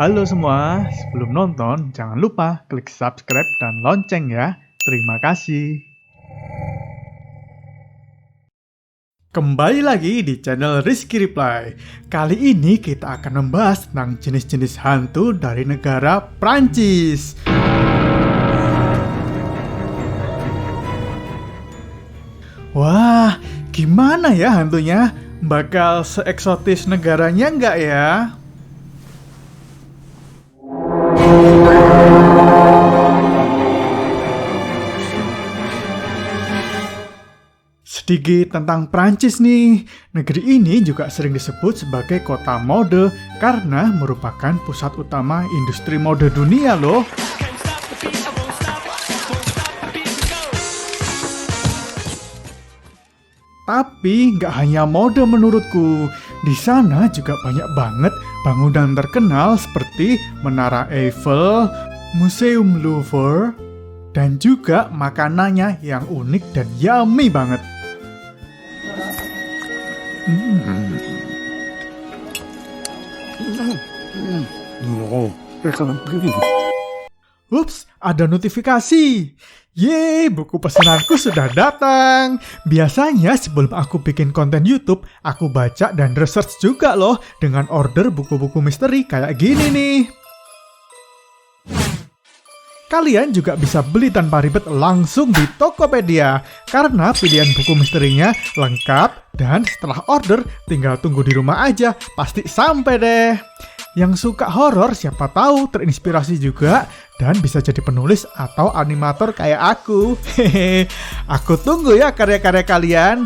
Halo semua, sebelum nonton jangan lupa klik subscribe dan lonceng ya. Terima kasih. Kembali lagi di channel Rizky Reply. Kali ini kita akan membahas tentang jenis-jenis hantu dari negara Prancis. Wah, gimana ya hantunya? Bakal seeksotis negaranya nggak ya? Sedikit tentang Prancis nih. Negeri ini juga sering disebut sebagai kota mode karena merupakan pusat utama industri mode dunia loh. Tapi nggak hanya mode menurutku. Di sana juga banyak banget bangunan terkenal seperti Menara Eiffel, Museum Louvre, dan juga makanannya yang unik dan yummy banget. Ups, ada notifikasi. Yeay, buku pesananku sudah datang. Biasanya sebelum aku bikin konten YouTube, aku baca dan research juga loh dengan order buku-buku misteri kayak gini nih. Kalian juga bisa beli tanpa ribet langsung di Tokopedia karena pilihan buku misterinya lengkap dan setelah order tinggal tunggu di rumah aja, pasti sampai deh. Yang suka horor siapa tahu terinspirasi juga dan bisa jadi penulis atau animator kayak aku. Hehe, aku tunggu ya karya-karya kalian.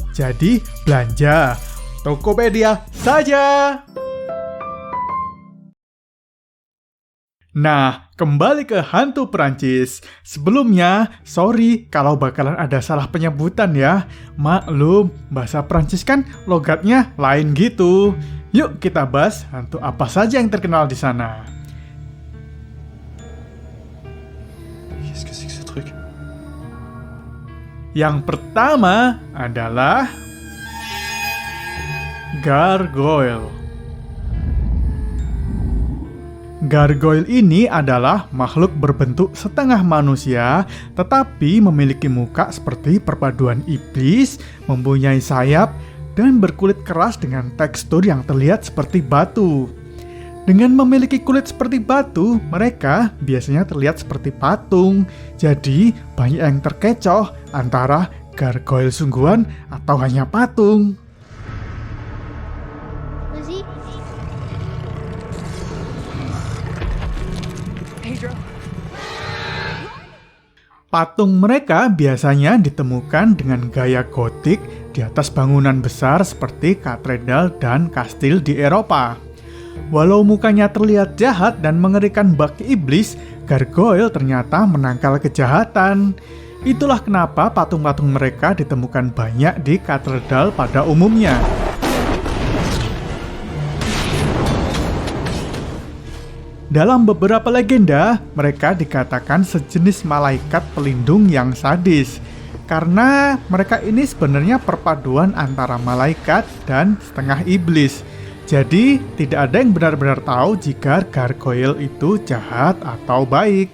Jadi belanja Tokopedia saja. Nah, kembali ke hantu Prancis. Sebelumnya, sorry kalau bakalan ada salah penyebutan ya. Maklum, bahasa Prancis kan logatnya lain gitu. Yuk kita bahas hantu apa saja yang terkenal di sana. Yang pertama adalah gargoyle. Gargoyle ini adalah makhluk berbentuk setengah manusia, tetapi memiliki muka seperti perpaduan iblis, mempunyai sayap, dan berkulit keras dengan tekstur yang terlihat seperti batu. Dengan memiliki kulit seperti batu, mereka biasanya terlihat seperti patung. Jadi, banyak yang terkecoh antara gargoyle sungguhan atau hanya patung. Patung mereka biasanya ditemukan dengan gaya gotik di atas bangunan besar seperti katedral dan kastil di Eropa. Walau mukanya terlihat jahat dan mengerikan bagi iblis, gargoyle ternyata menangkal kejahatan. Itulah kenapa patung-patung mereka ditemukan banyak di katedral pada umumnya. Dalam beberapa legenda, mereka dikatakan sejenis malaikat pelindung yang sadis. Karena mereka ini sebenarnya perpaduan antara malaikat dan setengah iblis. Jadi, tidak ada yang benar-benar tahu jika gargoyle itu jahat atau baik.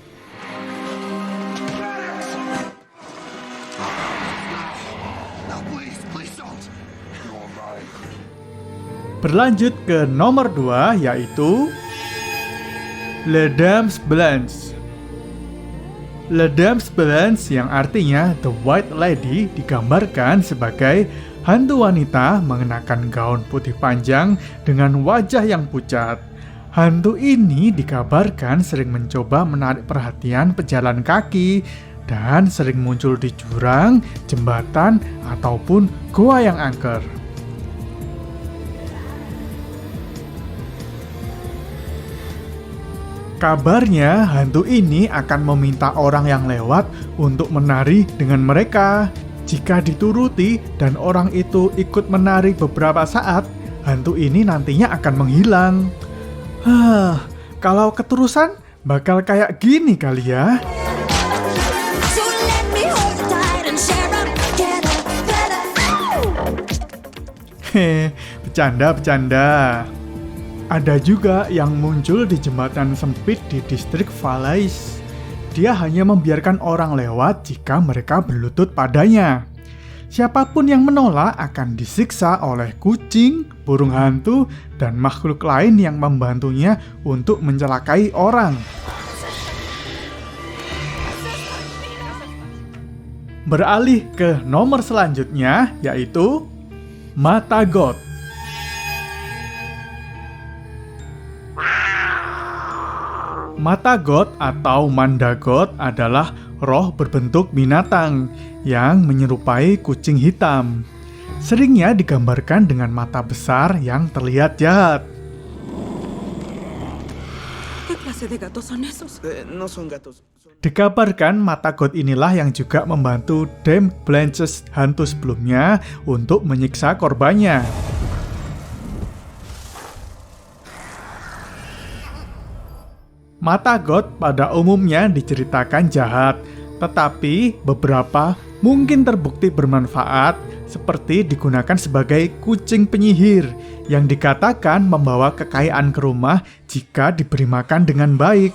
Berlanjut ke nomor 2, yaitu Les Dames Blanches. Les Dames Blanches yang artinya The White Lady digambarkan sebagai hantu wanita mengenakan gaun putih panjang dengan wajah yang pucat. Hantu ini dikabarkan sering mencoba menarik perhatian pejalan kaki dan sering muncul di jurang, jembatan, ataupun goa yang angker. Kabarnya, hantu ini akan meminta orang yang lewat untuk menari dengan mereka. Jika dituruti dan orang itu ikut menari beberapa saat, hantu ini nantinya akan menghilang. Kalau keterusan, bakal kayak gini kali ya. Bercanda. Ada juga yang muncul di jembatan sempit di distrik Valais. Dia hanya membiarkan orang lewat jika mereka berlutut padanya. Siapapun yang menolak akan disiksa oleh kucing, burung hantu, dan makhluk lain yang membantunya untuk mencelakai orang. Beralih ke nomor selanjutnya, yaitu Mata God. Mata God atau Mandagot adalah roh berbentuk binatang yang menyerupai kucing hitam. Seringnya digambarkan dengan mata besar yang terlihat jahat. Dikabarkan mata God inilah yang juga membantu Dame Blanche hantu sebelumnya untuk menyiksa korbannya. Mata God pada umumnya diceritakan jahat, tetapi beberapa mungkin terbukti bermanfaat, seperti digunakan sebagai kucing penyihir yang dikatakan membawa kekayaan ke rumah jika diberi makan dengan baik.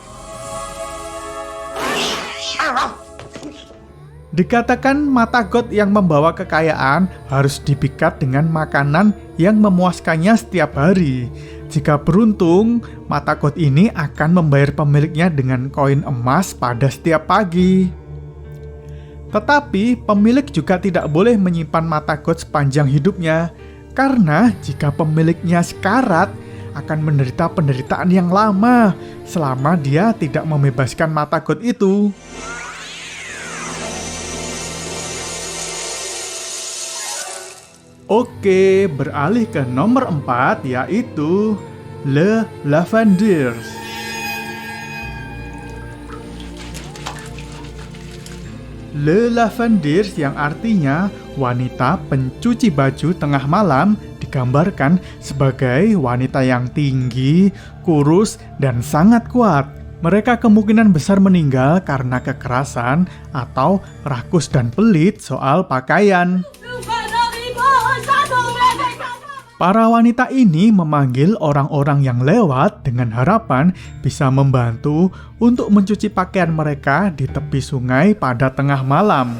Dikatakan mata God yang membawa kekayaan harus dipikat dengan makanan yang memuaskannya setiap hari. Jika beruntung, mata God ini akan membayar pemiliknya dengan koin emas pada setiap pagi. Tetapi pemilik juga tidak boleh menyimpan mata God sepanjang hidupnya, karena jika pemiliknya sekarat, akan menderita penderitaan yang lama selama dia tidak membebaskan mata God itu. Oke, beralih ke nomor 4, yaitu Le Lavendiers. Le Lavendiers yang artinya wanita pencuci baju tengah malam digambarkan sebagai wanita yang tinggi, kurus, dan sangat kuat. Mereka kemungkinan besar meninggal karena kekerasan atau rakus dan pelit soal pakaian. Para wanita ini memanggil orang-orang yang lewat dengan harapan bisa membantu untuk mencuci pakaian mereka di tepi sungai pada tengah malam.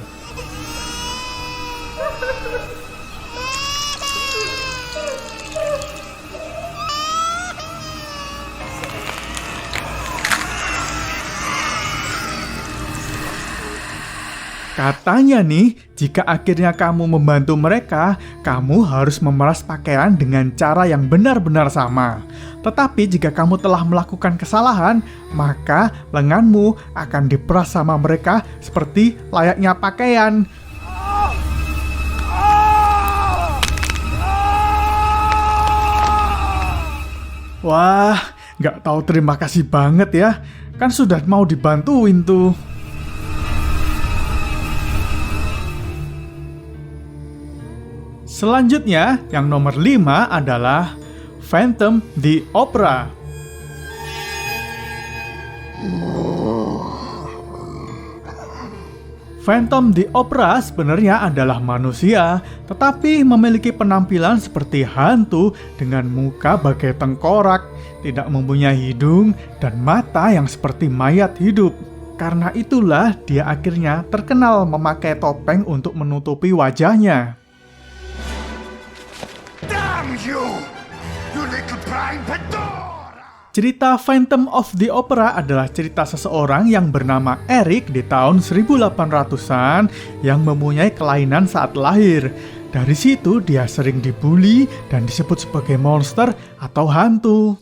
Katanya nih, jika akhirnya kamu membantu mereka, kamu harus memeras pakaian dengan cara yang benar-benar sama. Tetapi jika kamu telah melakukan kesalahan, maka lenganmu akan diperas sama mereka seperti layaknya pakaian. Wah, nggak tahu terima kasih banget ya. Kan sudah mau dibantuin tuh. Selanjutnya, yang nomor 5 adalah Phantom the Opera. Phantom the Opera sebenarnya adalah manusia, tetapi memiliki penampilan seperti hantu dengan muka bagai tengkorak, tidak mempunyai hidung, dan mata yang seperti mayat hidup. Karena itulah dia akhirnya terkenal memakai topeng untuk menutupi wajahnya. Cerita Phantom of the Opera adalah cerita seseorang yang bernama Eric di tahun 1800-an yang mempunyai kelainan saat lahir. Dari situ dia sering dibully dan disebut sebagai monster atau hantu.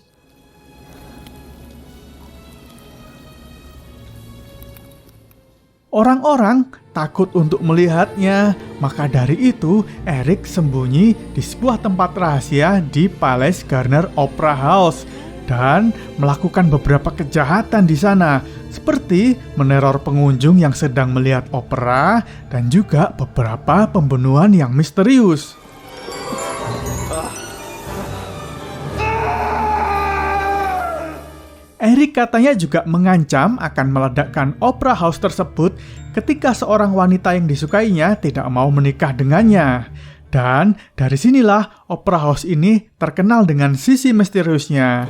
Orang-orang takut untuk melihatnya, maka dari itu Eric sembunyi di sebuah tempat rahasia di Palace Garner Opera House dan melakukan beberapa kejahatan di sana, seperti meneror pengunjung yang sedang melihat opera dan juga beberapa pembunuhan yang misterius. Eric katanya juga mengancam akan meledakkan opera house tersebut ketika seorang wanita yang disukainya tidak mau menikah dengannya. Dan dari sinilah Opera House ini terkenal dengan sisi misteriusnya.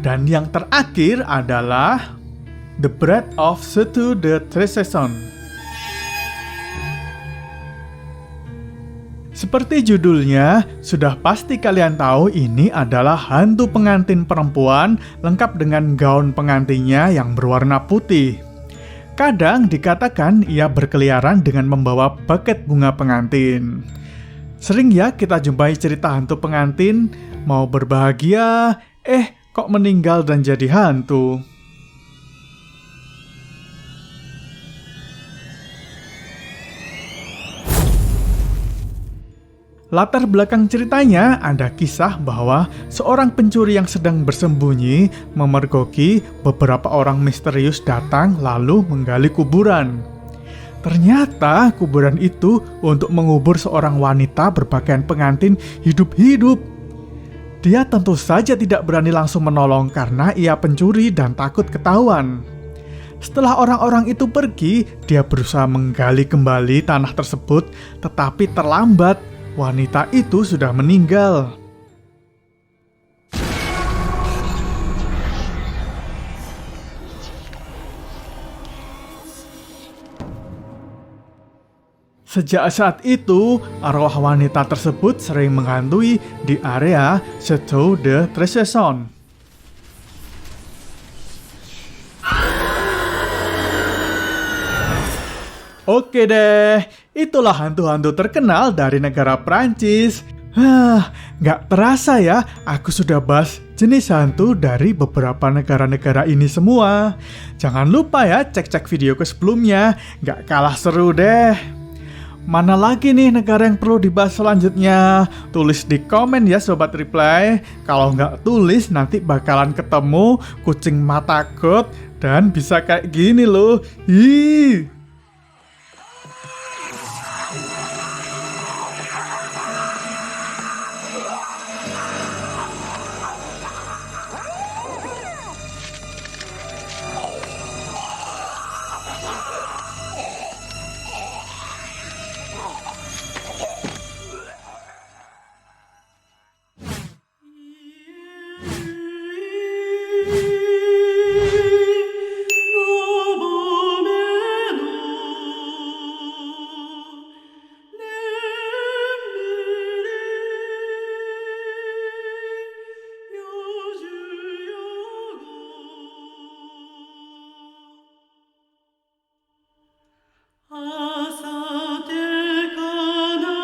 Dan yang terakhir adalah The Bread of Setu de Treseson. Seperti judulnya, sudah pasti kalian tahu ini adalah hantu pengantin perempuan lengkap dengan gaun pengantinnya yang berwarna putih. Kadang dikatakan ia berkeliaran dengan membawa buket bunga pengantin. Sering ya kita jumpai cerita hantu pengantin mau berbahagia, kok meninggal dan jadi hantu. Latar belakang ceritanya ada kisah bahwa seorang pencuri yang sedang bersembunyi memergoki beberapa orang misterius datang lalu menggali kuburan. Ternyata kuburan itu untuk mengubur seorang wanita berpakaian pengantin hidup-hidup. Dia tentu saja tidak berani langsung menolong karena ia pencuri dan takut ketahuan. Setelah orang-orang itu pergi, dia berusaha menggali kembali tanah tersebut, tetapi terlambat. Wanita itu sudah meninggal. Sejak saat itu, arwah wanita tersebut sering menghantui di area Château de Treseson. Oke deh, itulah hantu-hantu terkenal dari negara Prancis. Nggak terasa ya, aku sudah bahas jenis hantu dari beberapa negara-negara ini semua. Jangan lupa ya, cek-cek videoku sebelumnya, nggak kalah seru deh. Mana lagi nih negara yang perlu dibahas selanjutnya? Tulis di komen ya Sobat Reply. Kalau nggak tulis nanti bakalan ketemu kucing mata got dan bisa kayak gini loh. Ih. Ah